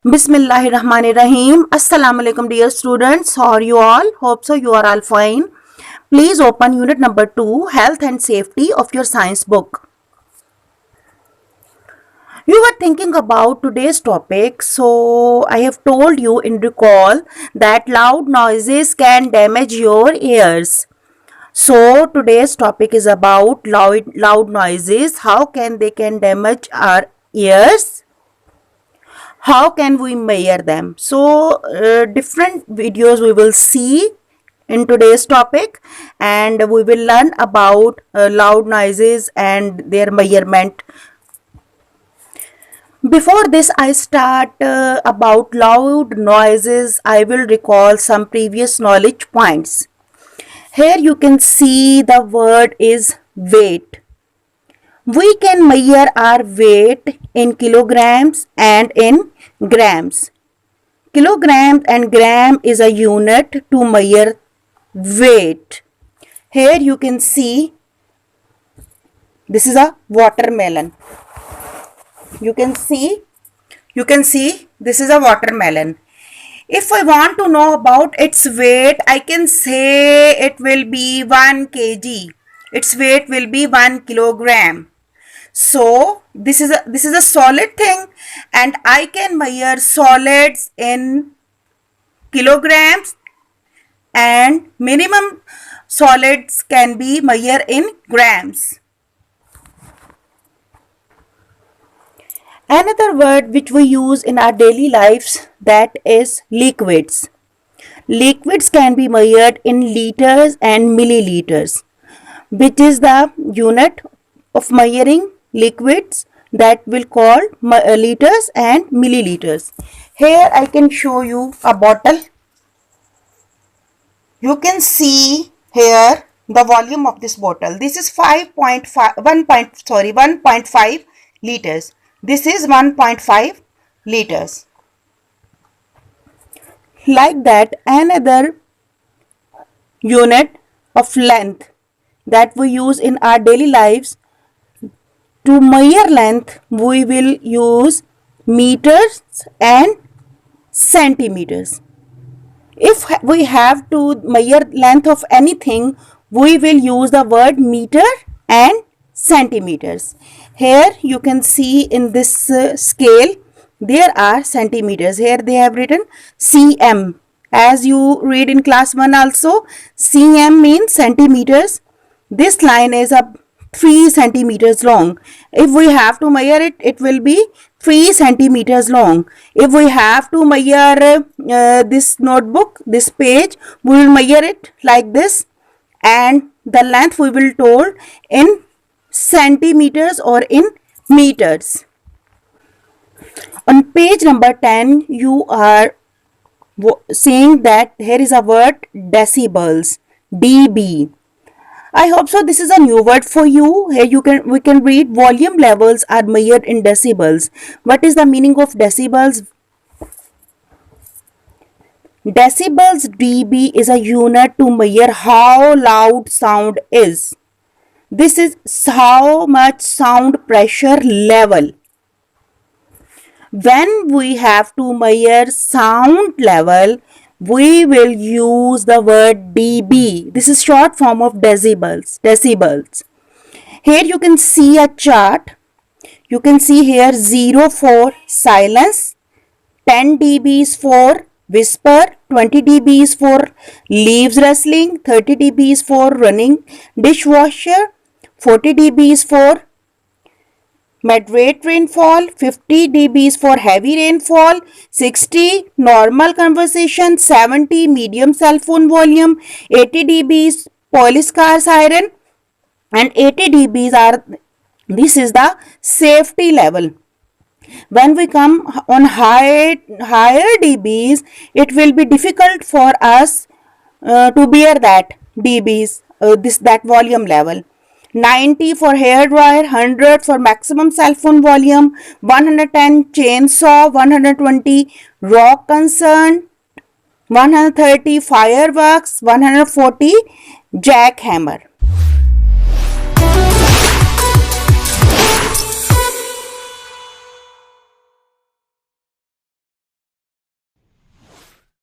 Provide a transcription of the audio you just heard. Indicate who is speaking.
Speaker 1: Bismillahirrahmanirrahim. Assalamu alaikum dear students. How are you all? Hope so you are all fine. Please open unit number 2, Health and Safety of your science book. You were thinking about today's topic, so I have told you in recall that loud noises can damage your ears. So today's topic is about loud noises. How they can damage our ears? How can we measure them? So different videos we will see in today's topic, and we will learn about loud noises and their measurement. Before this I start about loud noises, I will recall some previous knowledge points. Here you can see the word is weight. We can measure our weight in kilograms and in grams. Kilogram and gram is a unit to measure weight. Here you can see this is a watermelon. You can see this is a watermelon. If I want to know about its weight, I can say it will be 1 kg. Its weight will be 1 kilogram. So this is a solid thing, and I can measure solids in kilograms, and minimum solids can be measured in grams. Another word which we use in our daily lives, that is liquids. Liquids can be measured in liters and milliliters, which is the unit of measuring liquids that will call liters and milliliters. Here I can show you a bottle. You can see here the volume of this bottle. This is 1.5 liters. This is 1.5 liters. Like that, another unit of length that we use in our daily lives. To measure length, we will use meters and centimeters. If we have to measure length of anything, we will use the word meter and centimeters. Here you can see in this scale, there are centimeters. Here they have written cm. As you read in class 1 also, cm means centimeters. This line is a 3 centimeters long. If we have to measure it, it will be 3 centimeters long. If we have to measure this notebook, this page, we will measure it like this, and the length we will told in centimeters or in meters. On page number 10, you are seeing that here is a word decibels, dB. I hope so this is a new word for you. Here we can read volume levels are measured in decibels. What is the meaning of decibels? Decibels, dB, is a unit to measure how loud sound is. This is how much sound pressure level. When we have to measure sound level, we will use the word dB. This is short form of decibels. Here you can see a chart. You can see here 0 for silence, 10 dB is for whisper, 20 dB is for leaves rustling, 30 dB is for running dishwasher, 40 dB is for moderate rainfall, 50 dB is for heavy rainfall, 60 normal conversation, 70 medium cell phone volume, 80 dB is police car siren, and 80 dB this is the safety level. When we come on higher dBs, it will be difficult for us to bear that dBs, that volume level. 90 for hair dryer, 100 for maximum cell phone volume, 110 chainsaw, 120 rock concern, 130 fireworks, 140 jackhammer.